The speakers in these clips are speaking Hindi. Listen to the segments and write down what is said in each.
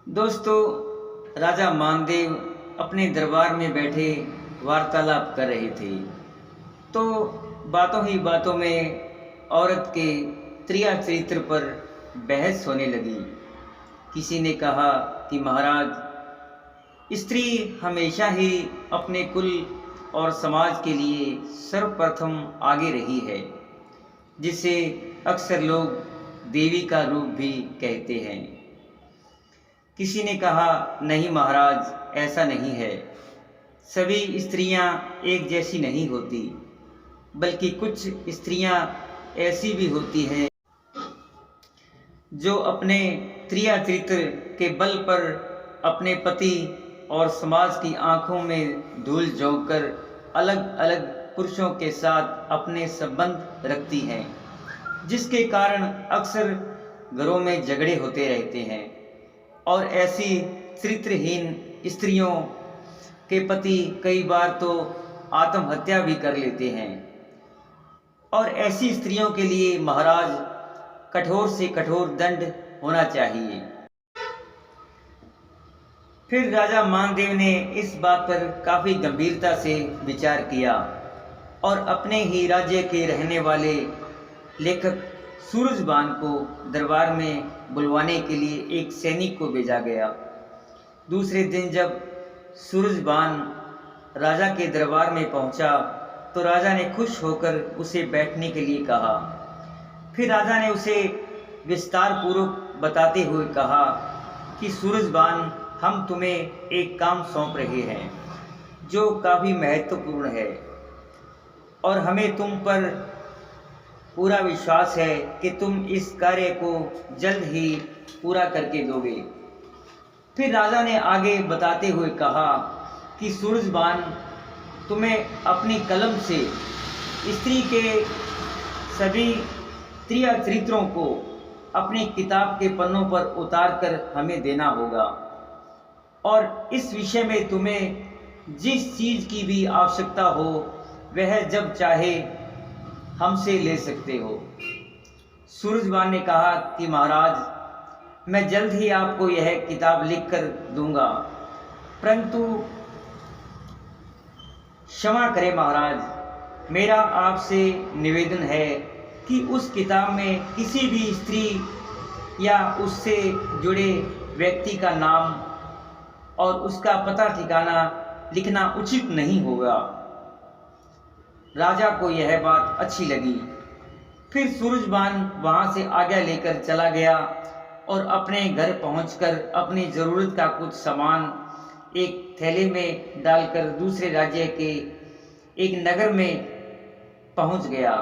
दोस्तों, राजा मानदेव अपने दरबार में बैठे वार्तालाप कर रहे थे। तो बातों ही बातों में औरत के त्रिया चरित्र पर बहस होने लगी। किसी ने कहा कि महाराज, स्त्री हमेशा ही अपने कुल और समाज के लिए सर्वप्रथम आगे रही है, जिसे अक्सर लोग देवी का रूप भी कहते हैं। किसी ने कहा, नहीं महाराज, ऐसा नहीं है। सभी स्त्रियां एक जैसी नहीं होती, बल्कि कुछ स्त्रियां ऐसी भी होती हैं जो अपने त्रिया चरित्र के बल पर अपने पति और समाज की आंखों में धूल झोंक कर अलग अलग पुरुषों के साथ अपने संबंध रखती हैं, जिसके कारण अक्सर घरों में झगड़े होते रहते हैं। और ऐसी चरित्रहीन स्त्रियों के पति कई बार तो आत्महत्या भी कर लेते हैं। और ऐसी स्त्रियों के लिए महाराज कठोर से कठोर दंड होना चाहिए। फिर राजा मानदेव ने इस बात पर काफ़ी गंभीरता से विचार किया और अपने ही राज्य के रहने वाले लेखक सूरजबान को दरबार में बुलवाने के लिए एक सैनिक को भेजा गया। दूसरे दिन जब सूरजबान राजा के दरबार में पहुंचा तो राजा ने खुश होकर उसे बैठने के लिए कहा। फिर राजा ने उसे विस्तार पूर्वक बताते हुए कहा कि सूरजबान, हम तुम्हें एक काम सौंप रहे हैं जो काफ़ी महत्वपूर्ण है और हमें तुम पर पूरा विश्वास है कि तुम इस कार्य को जल्द ही पूरा करके दोगे। फिर राजा ने आगे बताते हुए कहा कि सूरजबान, तुम्हें अपनी कलम से स्त्री के सभी त्रिया चरित्रों को अपनी किताब के पन्नों पर उतार कर हमें देना होगा और इस विषय में तुम्हें जिस चीज़ की भी आवश्यकता हो वह जब चाहे हमसे ले सकते हो। सूरजबान ने कहा कि महाराज, मैं जल्द ही आपको यह किताब लिख कर दूंगा, परंतु क्षमा करें महाराज, मेरा आपसे निवेदन है कि उस किताब में किसी भी स्त्री या उससे जुड़े व्यक्ति का नाम और उसका पता ठिकाना लिखना उचित नहीं होगा। राजा को यह बात अच्छी लगी। फिर सूरजबान वहाँ से आज्ञा लेकर चला गया और अपने घर पहुंचकर अपनी ज़रूरत का कुछ सामान एक थैले में डालकर दूसरे राज्य के एक नगर में पहुंच गया।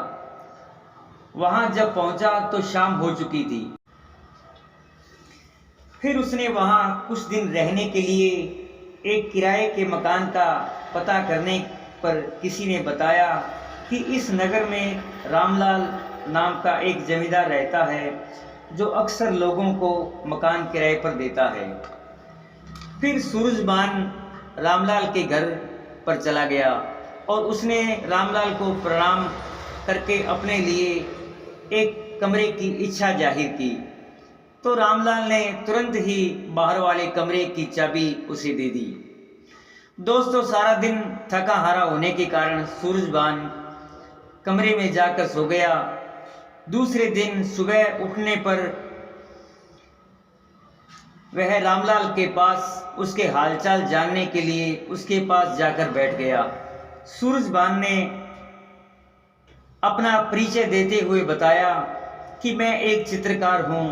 वहाँ जब पहुंचा तो शाम हो चुकी थी। फिर उसने वहाँ कुछ दिन रहने के लिए एक किराए के मकान का पता करने पर किसी ने बताया कि इस नगर में रामलाल नाम का एक जमींदार रहता है जो अक्सर लोगों को मकान किराए पर देता है। फिर सूरजबान रामलाल के घर पर चला गया और उसने रामलाल को प्रणाम करके अपने लिए एक कमरे की इच्छा जाहिर की। तो रामलाल ने तुरंत ही बाहर वाले कमरे की चाबी उसे दे दी। दोस्तों, सारा दिन थका हारा होने के कारण सूरजबान कमरे में जाकर सो गया। दूसरे दिन सुबह उठने पर वह रामलाल के पास उसके हालचाल जानने के लिए उसके पास जाकर बैठ गया। सूरजबान ने अपना परिचय देते हुए बताया कि मैं एक चित्रकार हूँ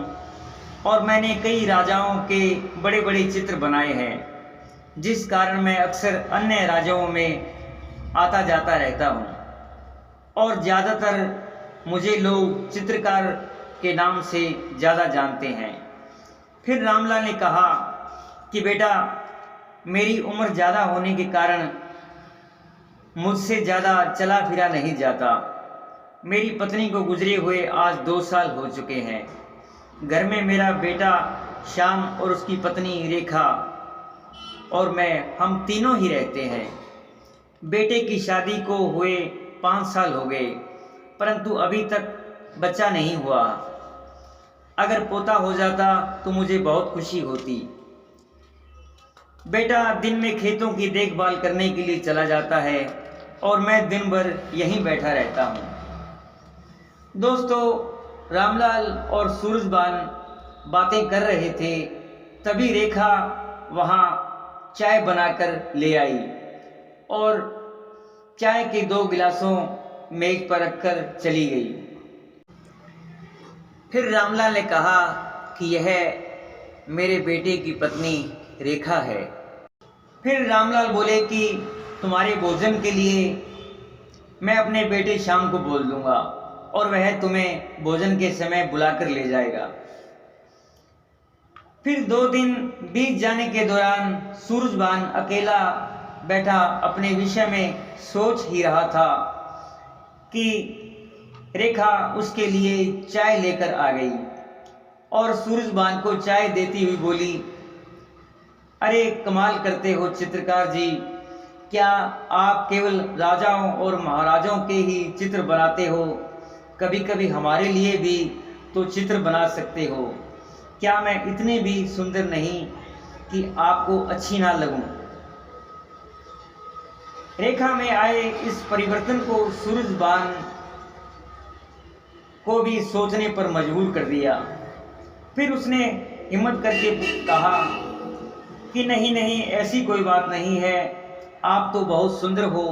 और मैंने कई राजाओं के बड़े बड़े चित्र बनाए हैं, जिस कारण मैं अक्सर अन्य राज्यों में आता जाता रहता हूँ और ज़्यादातर मुझे लोग चित्रकार के नाम से ज़्यादा जानते हैं। फिर रामलाल ने कहा कि बेटा, मेरी उम्र ज़्यादा होने के कारण मुझसे ज़्यादा चला फिरा नहीं जाता। मेरी पत्नी को गुजरे हुए आज 2 साल हो चुके हैं। घर में मेरा बेटा श्याम और उसकी पत्नी रेखा और मैं, हम तीनों ही रहते हैं। बेटे की शादी को हुए 5 साल हो गए, परंतु अभी तक बच्चा नहीं हुआ। अगर पोता हो जाता तो मुझे बहुत खुशी होती। बेटा दिन में खेतों की देखभाल करने के लिए चला जाता है और मैं दिन भर यहीं बैठा रहता हूँ। दोस्तों, रामलाल और सूरजबान बातें कर रहे थे, तभी रेखा वहाँ चाय बनाकर ले आई और चाय के 2 गिलासों मेज पर रखकर चली गई। फिर रामलाल ने कहा कि यह मेरे बेटे की पत्नी रेखा है। फिर रामलाल बोले कि तुम्हारे भोजन के लिए मैं अपने बेटे श्याम को बोल दूंगा और वह तुम्हें भोजन के समय बुलाकर ले जाएगा। फिर 2 दिन बीत जाने के दौरान सूरजबान अकेला बैठा अपने विषय में सोच ही रहा था कि रेखा उसके लिए चाय लेकर आ गई और सूरजबान को चाय देती हुई बोली, अरे कमाल करते हो चित्रकार जी, क्या आप केवल राजाओं और महाराजाओं के ही चित्र बनाते हो? कभी कभी हमारे लिए भी तो चित्र बना सकते हो। क्या मैं इतने भी सुंदर नहीं कि आपको अच्छी ना लगूं? रेखा में आए इस परिवर्तन को सूरजबान को भी सोचने पर मजबूर कर दिया। फिर उसने हिम्मत करके कहा कि नहीं नहीं, ऐसी कोई बात नहीं है, आप तो बहुत सुंदर हो।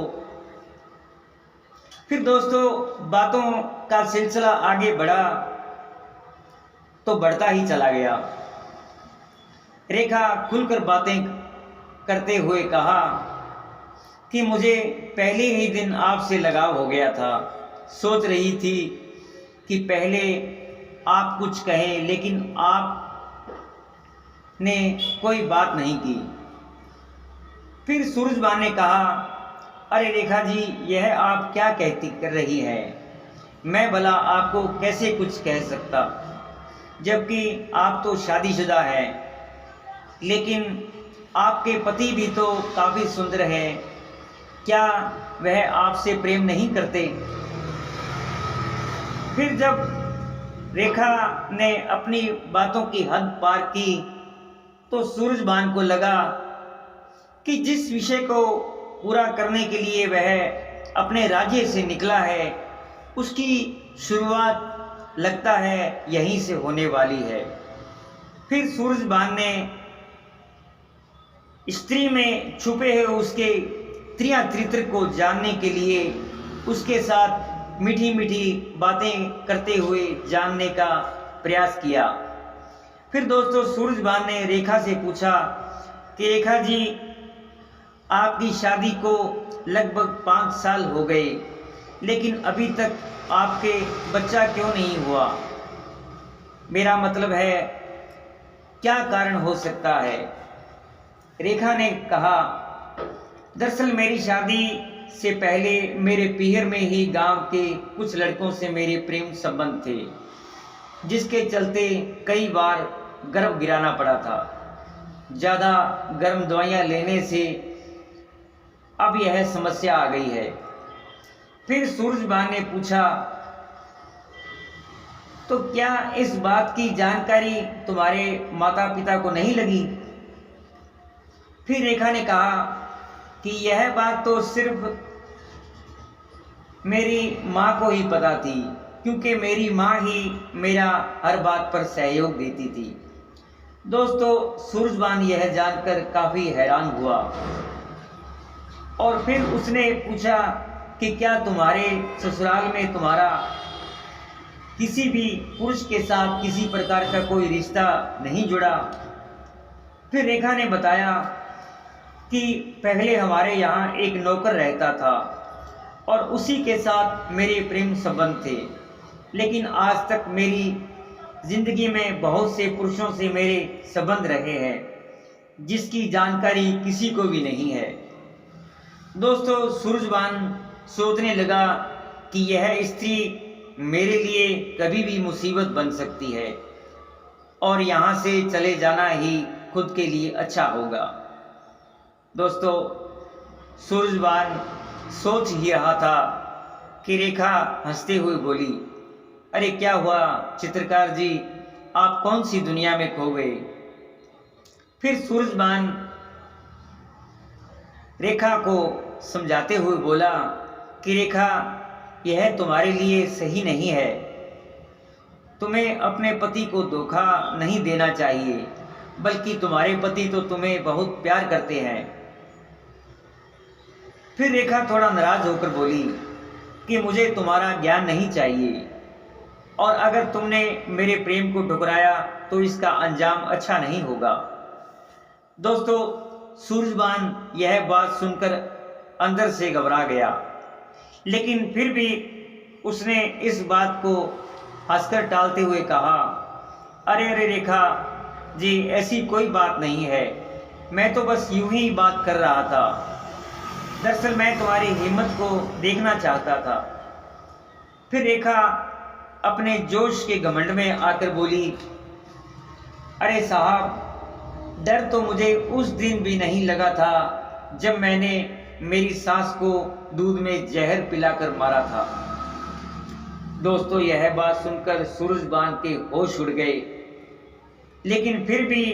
फिर दोस्तों, बातों का सिलसिला आगे बढ़ा तो बढ़ता ही चला गया। रेखा खुलकर बातें करते हुए कहा कि मुझे पहले ही दिन आपसे लगाव हो गया था। सोच रही थी कि पहले आप कुछ कहें, लेकिन आप ने कोई बात नहीं की। फिर सूरजबान ने कहा, अरे रेखा जी, यह आप क्या कहती कर रही है? मैं भला आपको कैसे कुछ कह सकता, जबकि आप तो शादीशुदा हैं। लेकिन आपके पति भी तो काफ़ी सुंदर हैं, क्या वह आपसे प्रेम नहीं करते? फिर जब रेखा ने अपनी बातों की हद पार की तो सूरजबान को लगा कि जिस विषय को पूरा करने के लिए वह अपने राज्य से निकला है, उसकी शुरुआत लगता है यहीं से होने वाली है। फिर सूरजबान ने स्त्री में छुपे हुए उसके त्रिया चरित्र को जानने के लिए उसके साथ मीठी मीठी बातें करते हुए जानने का प्रयास किया। फिर दोस्तों, सूरजबान ने रेखा से पूछा कि रेखा जी, आपकी शादी को लगभग 5 साल हो गए, लेकिन अभी तक आपके बच्चा क्यों नहीं हुआ? मेरा मतलब है, क्या कारण हो सकता है? रेखा ने कहा, दरअसल मेरी शादी से पहले मेरे पीहर में ही गांव के कुछ लड़कों से मेरे प्रेम संबंध थे, जिसके चलते कई बार गर्भ गिराना पड़ा था। ज़्यादा गर्म दवाइयाँ लेने से अब यह समस्या आ गई है। फिर सूरजबान ने पूछा, तो क्या इस बात की जानकारी तुम्हारे माता पिता को नहीं लगी? फिर रेखा ने कहा कि यह बात तो सिर्फ मेरी माँ को ही पता थी, क्योंकि मेरी माँ ही मेरा हर बात पर सहयोग देती थी। दोस्तों, सूरजबान यह जानकर काफ़ी हैरान हुआ और फिर उसने पूछा कि क्या तुम्हारे ससुराल में तुम्हारा किसी भी पुरुष के साथ किसी प्रकार का कोई रिश्ता नहीं जुड़ा? फिर रेखा ने बताया कि पहले हमारे यहाँ एक नौकर रहता था और उसी के साथ मेरे प्रेम संबंध थे, लेकिन आज तक मेरी जिंदगी में बहुत से पुरुषों से मेरे संबंध रहे हैं, जिसकी जानकारी किसी को भी नहीं है। दोस्तों, सूरजबान सोचने लगा कि यह स्त्री मेरे लिए कभी भी मुसीबत बन सकती है और यहाँ से चले जाना ही खुद के लिए अच्छा होगा। दोस्तों, सूरजबान सोच ही रहा था कि रेखा हंसते हुए बोली, अरे क्या हुआ चित्रकार जी, आप कौन सी दुनिया में खो गए? फिर सूरजबान रेखा को समझाते हुए बोला कि रेखा, यह तुम्हारे लिए सही नहीं है। तुम्हें अपने पति को धोखा नहीं देना चाहिए, बल्कि तुम्हारे पति तो तुम्हें बहुत प्यार करते हैं। फिर रेखा थोड़ा नाराज होकर बोली कि मुझे तुम्हारा ज्ञान नहीं चाहिए, और अगर तुमने मेरे प्रेम को ठुकराया तो इसका अंजाम अच्छा नहीं होगा। दोस्तों, सूरजबान यह बात सुनकर अंदर से घबरा गया, लेकिन फिर भी उसने इस बात को हंसकर टालते हुए कहा, अरे अरे रेखा जी, ऐसी कोई बात नहीं है, मैं तो बस यूं ही बात कर रहा था। दरअसल मैं तुम्हारी हिम्मत को देखना चाहता था। फिर रेखा अपने जोश के घमंड में आकर बोली, अरे साहब, डर तो मुझे उस दिन भी नहीं लगा था जब मैंने मेरी सास को दूध में जहर पिलाकर मारा था। दोस्तों, यह बात सुनकर सूरजबान के होश उड़ गए, लेकिन फिर भी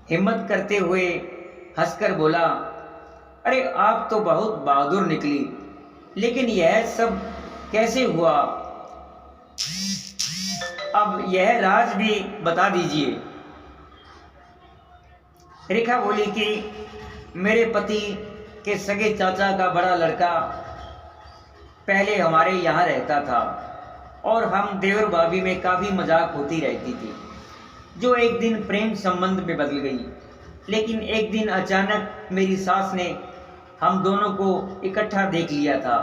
हिम्मत करते हुए हंसकर बोला, अरे आप तो बहुत बहादुर निकली, लेकिन यह सब कैसे हुआ? अब यह राज भी बता दीजिए। रेखा बोली कि मेरे पति के सगे चाचा का बड़ा लड़का पहले हमारे यहाँ रहता था, और हम देवर भाभी में काफ़ी मजाक होती रहती थी, जो एक दिन प्रेम संबंध में बदल गई। लेकिन एक दिन अचानक मेरी सास ने हम दोनों को इकट्ठा देख लिया था।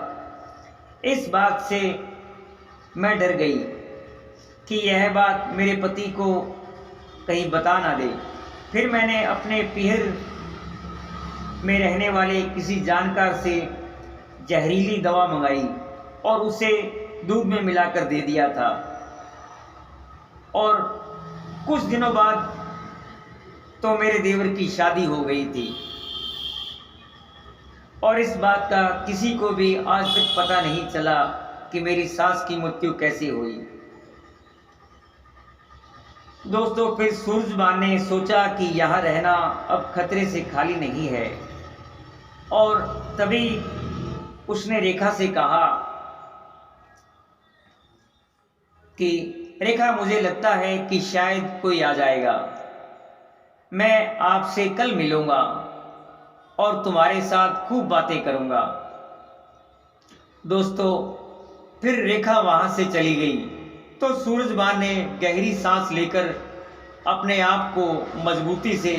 इस बात से मैं डर गई कि यह बात मेरे पति को कहीं बता ना दे। फिर मैंने अपने पीहर में रहने वाले किसी जानकार से जहरीली दवा मंगाई और उसे दूध में मिलाकर दे दिया था, और कुछ दिनों बाद तो मेरे देवर की शादी हो गई थी, और इस बात का किसी को भी आज तक पता नहीं चला कि मेरी सास की मृत्यु कैसे हुई। दोस्तों, फिर सूरजबान ने सोचा कि यहाँ रहना अब खतरे से खाली नहीं है, और तभी उसने रेखा से कहा कि रेखा, मुझे लगता है कि शायद कोई आ जाएगा। मैं आपसे कल मिलूंगा और तुम्हारे साथ खूब बातें करूंगा। दोस्तों, फिर रेखा वहां से चली गई तो सूरजबान ने गहरी सांस लेकर अपने आप को मजबूती से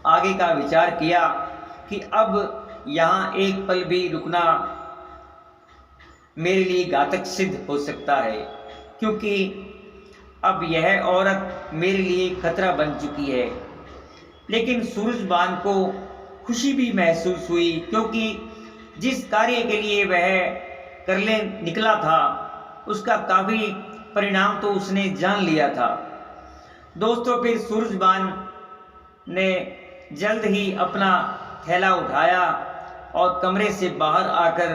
आगे का विचार किया कि अब यहाँ एक पल भी रुकना मेरे लिए घातक सिद्ध हो सकता है, क्योंकि अब यह औरत मेरे लिए खतरा बन चुकी है। लेकिन सूरजबान को खुशी भी महसूस हुई, क्योंकि जिस कार्य के लिए वह करने निकला था उसका काफ़ी परिणाम तो उसने जान लिया था। दोस्तों, फिर सूरजबान ने जल्द ही अपना थैला उठाया और कमरे से बाहर आकर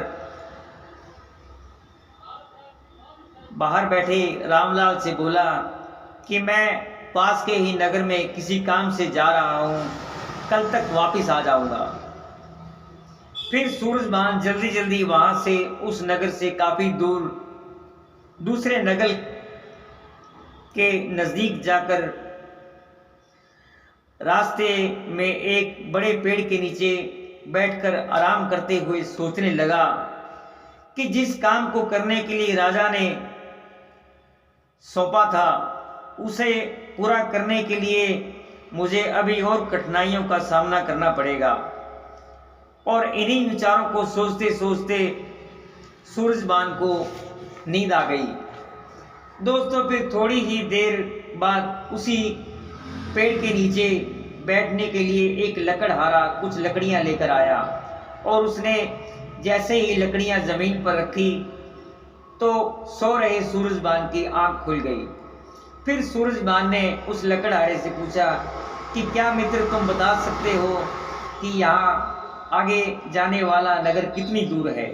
बाहर बैठे रामलाल से बोला कि मैं पास के ही नगर में किसी काम से जा रहा हूँ, कल तक वापस आ जाऊँगा। फिर सूरजबान जल्दी जल्दी वहाँ से उस नगर से काफ़ी दूर दूसरे नगर के नज़दीक जाकर रास्ते में एक बड़े पेड़ के नीचे बैठकर आराम करते हुए सोचने लगा कि जिस काम को करने के लिए राजा ने सौंपा था उसे पूरा करने के लिए मुझे अभी और कठिनाइयों का सामना करना पड़ेगा। और इन्हीं विचारों को सोचते सोचते सूरजबान को नींद आ गई। दोस्तों, फिर थोड़ी ही देर बाद उसी पेड़ के नीचे बैठने के लिए एक लकड़हारा कुछ लकड़ियां लेकर आया, और उसने जैसे ही लकड़ियां जमीन पर रखी तो सो रहे सूरजबान की आंख खुल गई। फिर सूरजबान ने उस लकड़हारे से पूछा कि क्या मित्र, तुम बता सकते हो कि यहाँ आगे जाने वाला नगर कितनी दूर है?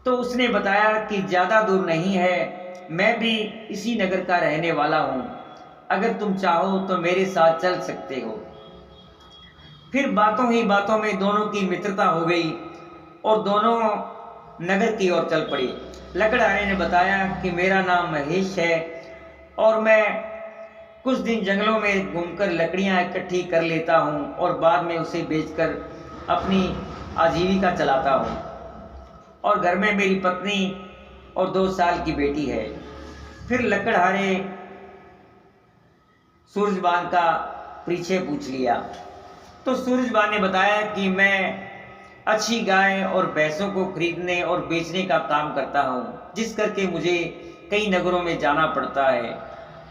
तो उसने बताया कि ज़्यादा दूर नहीं है, मैं भी इसी नगर का रहने वाला हूँ, अगर तुम चाहो तो मेरे साथ चल सकते हो। फिर बातों ही बातों में दोनों की मित्रता हो गई और दोनों नगर की ओर चल पड़ी। लकड़हारे ने बताया कि मेरा नाम महेश है और मैं कुछ दिन जंगलों में घूमकर लकड़ियां इकट्ठी कर लेता हूं और बाद में उसे बेचकर अपनी आजीविका चलाता हूं। और घर में मेरी पत्नी और 2 साल की बेटी है। फिर लकड़हारे सूरजबान का परिचय पूछ लिया तो सूरजबान ने बताया कि मैं अच्छी गाय और भैंसों को खरीदने और बेचने का काम करता हूँ, जिस करके मुझे कई नगरों में जाना पड़ता है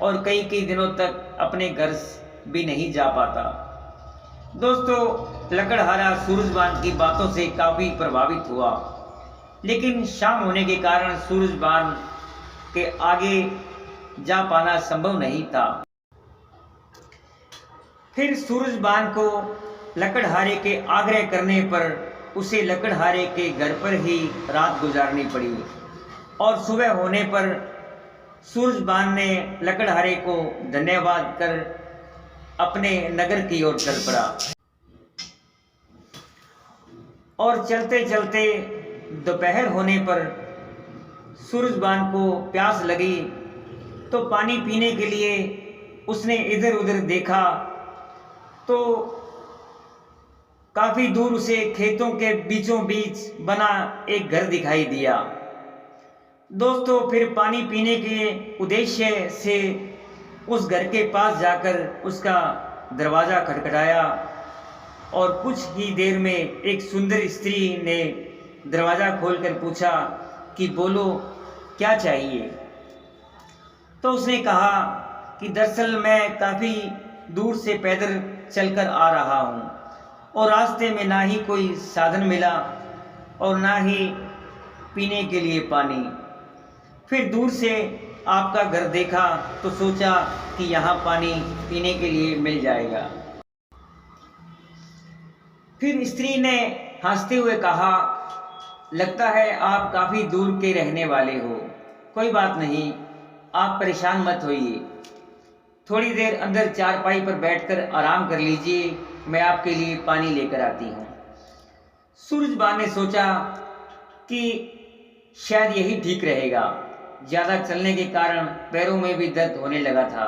और कई कई दिनों तक अपने घर भी नहीं जा पाता। दोस्तों, लकड़हारा सूरजबान की बातों से काफ़ी प्रभावित हुआ, लेकिन शाम होने के कारण सूरजबान के आगे जा पाना संभव नहीं था। फिर सूरजबान को लकड़हारे के आग्रह करने पर उसे लकड़हारे के घर पर ही रात गुजारनी पड़ी और सुबह होने पर सूरजबान ने लकड़हारे को धन्यवाद कर अपने नगर की ओर चल पड़ा। और चलते चलते दोपहर होने पर सूरजबान को प्यास लगी तो पानी पीने के लिए उसने इधर उधर देखा तो काफी दूर उसे खेतों के बीचों बीच बना एक घर दिखाई दिया। दोस्तों, फिर पानी पीने के उद्देश्य से उस घर के पास जाकर उसका दरवाज़ा खटखटाया और कुछ ही देर में एक सुंदर स्त्री ने दरवाज़ा खोलकर पूछा कि बोलो, क्या चाहिए। तो उसने कहा कि दरअसल मैं काफ़ी दूर से पैदल चलकर आ रहा हूँ और रास्ते में ना ही कोई साधन मिला और ना ही पीने के लिए पानी। फिर दूर से आपका घर देखा तो सोचा कि यहाँ पानी पीने के लिए मिल जाएगा। फिर स्त्री ने हंसते हुए कहा, लगता है आप काफ़ी दूर के रहने वाले हो। कोई बात नहीं, आप परेशान मत होइए। थोड़ी देर अंदर चारपाई पर बैठकर आराम कर लीजिए, मैं आपके लिए पानी लेकर आती हूँ। सूरजबान ने सोचा कि शायद यही ठीक रहेगा। ज़्यादा चलने के कारण पैरों में भी दर्द होने लगा था।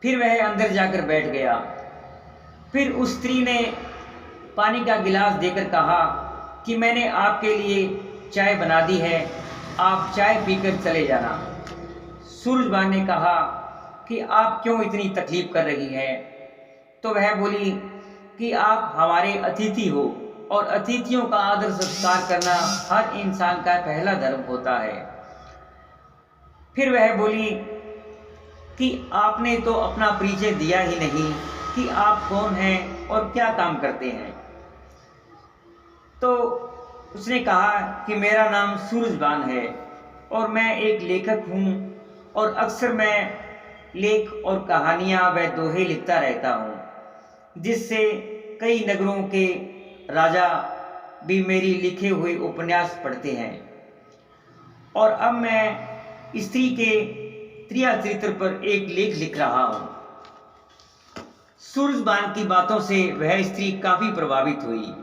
फिर वह अंदर जाकर बैठ गया। फिर उस स्त्री ने पानी का गिलास देकर कहा कि मैंने आपके लिए चाय बना दी है, आप चाय पीकर चले जाना। सूरजबान ने कहा कि आप क्यों इतनी तकलीफ कर रही हैं। तो वह बोली कि आप हमारे अतिथि हो और अतिथियों का आदर सत्कार करना हर इंसान का पहला धर्म होता है। फिर वह बोली कि आपने तो अपना परिचय दिया ही नहीं कि आप कौन हैं और क्या काम करते हैं। तो उसने कहा कि मेरा नाम सूरजबान है और मैं एक लेखक हूँ और अक्सर मैं लेख और कहानियाँ व दोहे लिखता रहता हूँ, जिससे कई नगरों के राजा भी मेरी लिखे हुए उपन्यास पढ़ते हैं। और अब मैं स्त्री के त्रिया चरित्र पर एक लेख लिख रहा हूँ। सूरजबान की बातों से वह स्त्री काफ़ी प्रभावित हुई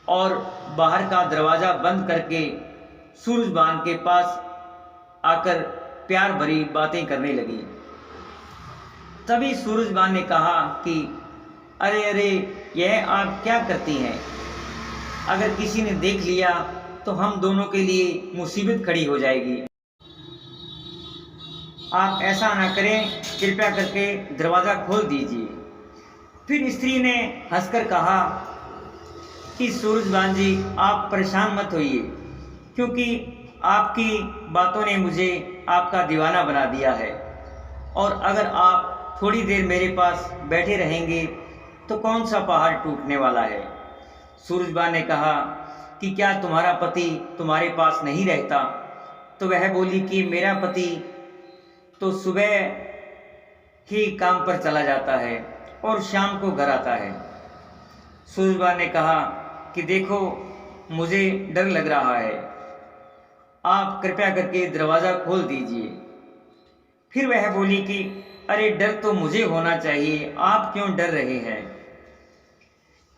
और बाहर का दरवाज़ा बंद करके सूरजबान के पास आकर प्यार भरी बातें करने लगी। तभी सूरजबान ने कहा कि अरे अरे, यह आप क्या करती हैं? अगर किसी ने देख लिया तो हम दोनों के लिए मुसीबत खड़ी हो जाएगी। आप ऐसा ना करें, कृपया करके दरवाज़ा खोल दीजिए। फिर स्त्री ने हंसकर कहा कि सूरजबान जी, आप परेशान मत होइए, क्योंकि आपकी बातों ने मुझे आपका दीवाना बना दिया है और अगर आप थोड़ी देर मेरे पास बैठे रहेंगे तो कौन सा पहाड़ टूटने वाला है। सूरजबान ने कहा कि क्या तुम्हारा पति तुम्हारे पास नहीं रहता? तो वह बोली कि मेरा पति तो सुबह ही काम पर चला जाता है और शाम को घर आता है। सूरजबान ने कहा कि देखो, मुझे डर लग रहा है, आप कृपया करके दरवाज़ा खोल दीजिए। फिर वह बोली कि अरे, डर तो मुझे होना चाहिए, आप क्यों डर रहे हैं?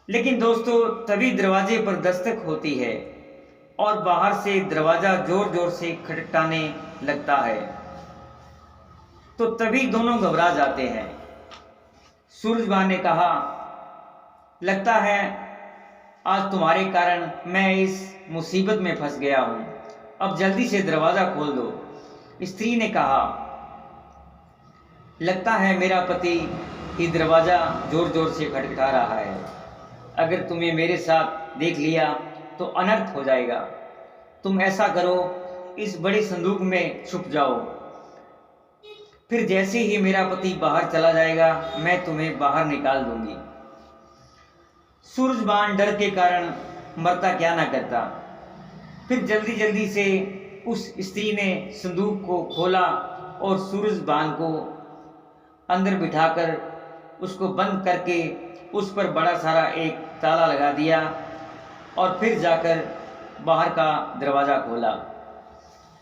लेकिन दोस्तों तभी दरवाजे पर दस्तक होती है और बाहर से दरवाजा जोर जोर से खटखटाने लगता है। तो तभी दोनों घबरा जाते हैं। सूरजबान ने कहा, लगता है आज तुम्हारे कारण मैं इस मुसीबत में फंस गया हूं, अब जल्दी से दरवाजा खोल दो। स्त्री ने कहा, लगता है मेरा पति ही दरवाजा जोर जोर से खटखटा रहा है, अगर तुम्हें मेरे साथ देख लिया तो अनर्थ हो जाएगा। तुम ऐसा करो, इस बड़े संदूक में छुप जाओ, फिर जैसे ही मेरा पति बाहर चला जाएगा मैं तुम्हें बाहर निकाल दूंगी। सूरजबान डर के कारण मरता क्या ना करता। फिर जल्दी जल्दी से उस स्त्री ने संदूक को खोला और सूरजबान को अंदर बिठाकर उसको बंद करके उस पर बड़ा सारा एक ताला लगा दिया और फिर जाकर बाहर का दरवाज़ा खोला।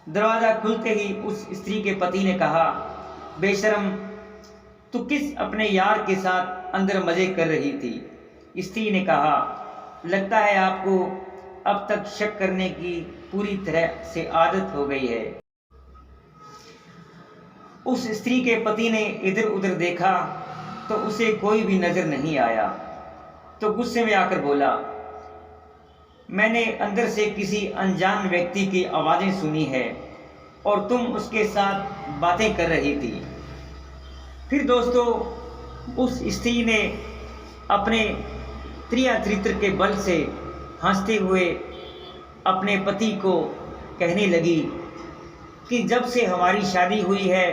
दरवाज़ा खुलते ही उस स्त्री के पति ने कहा, बेशर्म, तू किस अपने यार के साथ अंदर मजे कर रही थी? स्त्री ने कहा, लगता है आपको अब तक शक करने की पूरी तरह से आदत हो गई है। उस स्त्री के पति ने इधर उधर देखा तो उसे कोई भी नजर नहीं आया, तो गुस्से में आकर बोला, मैंने अंदर से किसी अनजान व्यक्ति की आवाज़ें सुनी है और तुम उसके साथ बातें कर रही थी। फिर दोस्तों उस स्त्री ने अपने प्रिय चरित्र के बल से हंसते हुए अपने पति को कहने लगी कि जब से हमारी शादी हुई है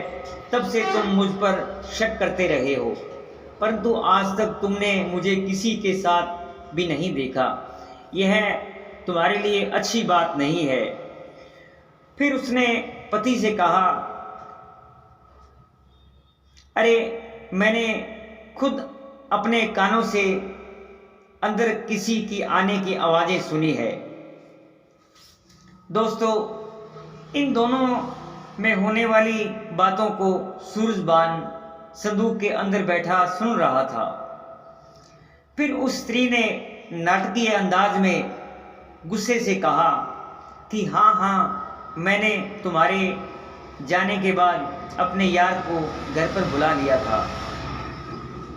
तब से तुम मुझ पर शक करते रहे हो, परंतु आज तक तुमने मुझे किसी के साथ भी नहीं देखा। यह तुम्हारे लिए अच्छी बात नहीं है। फिर उसने पति से कहा, अरे मैंने खुद अपने कानों से अंदर किसी की आने की आवाज़ें सुनी है। दोस्तों इन दोनों में होने वाली बातों को सूरजबान संदूक के अंदर बैठा सुन रहा था। फिर उस स्त्री ने नाटकीय अंदाज में गुस्से से कहा कि हाँ हाँ, मैंने तुम्हारे जाने के बाद अपने यार को घर पर बुला लिया था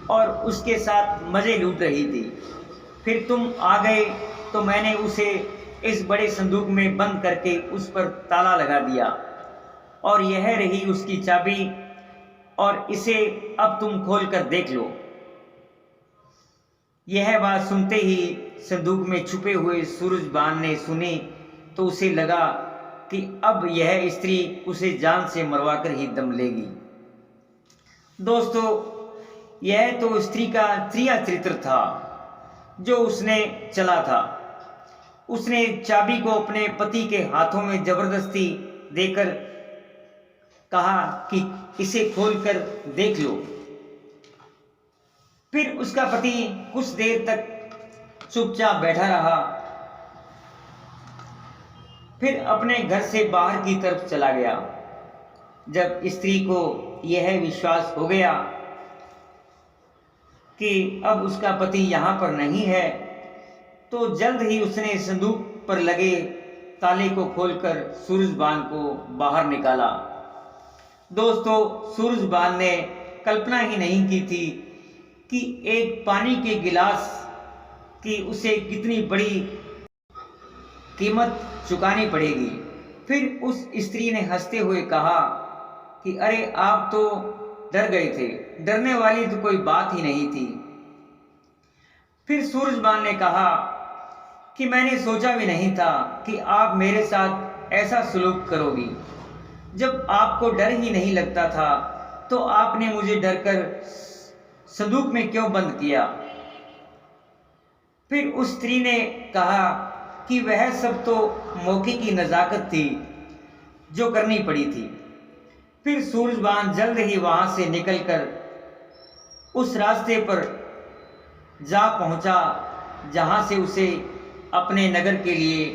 और उसके साथ मज़े लूट रही थी। फिर तुम आ गए तो मैंने उसे इस बड़े संदूक में बंद करके उस पर ताला लगा दिया और यह रही उसकी चाबी, और इसे अब तुम खोल कर देख लो। यह बात सुनते ही संदूक में छुपे हुए सूरजबान ने सुनी तो उसे लगा कि अब यह स्त्री उसे जान से मरवाकर ही दम लेगी। दोस्तों यह तो स्त्री का प्रिय चरित्र था जो उसने चला था। उसने चाबी को अपने पति के हाथों में जबरदस्ती देकर कहा कि इसे खोलकर देख लो। फिर उसका पति कुछ देर तक चुपचाप बैठा रहा, फिर अपने घर से बाहर की तरफ चला गया। जब स्त्री को यह विश्वास हो गया कि अब उसका पति यहाँ पर नहीं है, तो जल्द ही उसने संदूक पर लगे ताले को खोलकर सूरजबान को बाहर निकाला। दोस्तों सूरजबान ने कल्पना ही नहीं की थी कि एक पानी के गिलास की उसे कितनी बड़ी कीमत चुकानी पड़ेगी। फिर उस स्त्री ने हंसते हुए कहा कि अरे आप तो डर गए थे, डरने वाली तो कोई बात ही नहीं थी। फिर सूरजबान ने कहा कि मैंने सोचा भी नहीं था कि आप मेरे साथ ऐसा सलूक करोगी। जब आपको डर ही नहीं लगता था तो आपने मुझे डरकर संदूक में क्यों बंद किया? फिर उस स्त्री ने कहा कि वह सब तो मौके की नज़ाकत थी जो करनी पड़ी थी। फिर सूरजबान जल्द ही वहां से निकलकर उस रास्ते पर जा पहुंचा जहां से उसे अपने नगर के लिए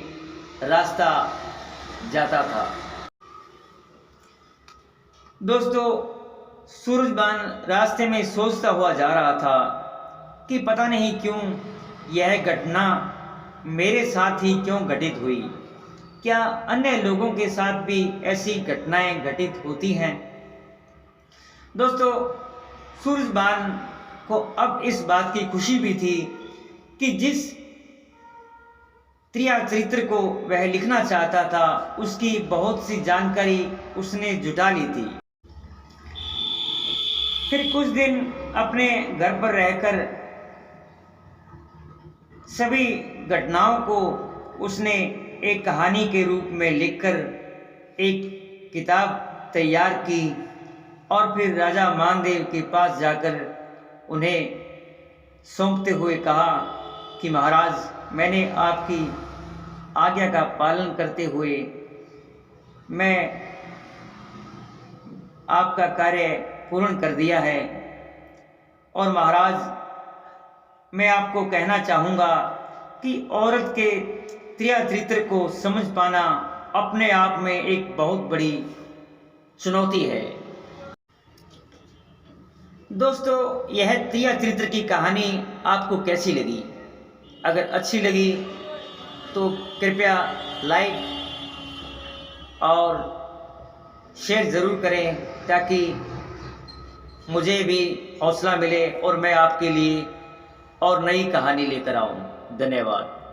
रास्ता जाता था। दोस्तों सूरजबान रास्ते में सोचता हुआ जा रहा था कि पता नहीं क्यों यह घटना मेरे साथ ही क्यों घटित हुई? क्या अन्य लोगों के साथ भी ऐसी घटनाएं घटित होती हैं? दोस्तों, सूरजबान को अब इस बात की खुशी भी थी कि जिस त्रिया चरित्र को वह लिखना चाहता था उसकी बहुत सी जानकारी उसने जुटा ली थी। फिर कुछ दिन अपने घर पर रहकर सभी घटनाओं को उसने एक कहानी के रूप में लिखकर एक किताब तैयार की और फिर राजा मानदेव के पास जाकर उन्हें सौंपते हुए कहा कि महाराज, मैंने आपकी आज्ञा का पालन करते हुए मैं आपका कार्य पूर्ण कर दिया है। और महाराज, मैं आपको कहना चाहूँगा कि औरत के त्रिया चरित्र को समझ पाना अपने आप में एक बहुत बड़ी चुनौती है। दोस्तों, यह त्रिया चरित्र की कहानी आपको कैसी लगी? अगर अच्छी लगी तो कृपया लाइक और शेयर ज़रूर करें ताकि मुझे भी हौसला मिले और मैं आपके लिए और नई कहानी लेकर आऊँ। धन्यवाद।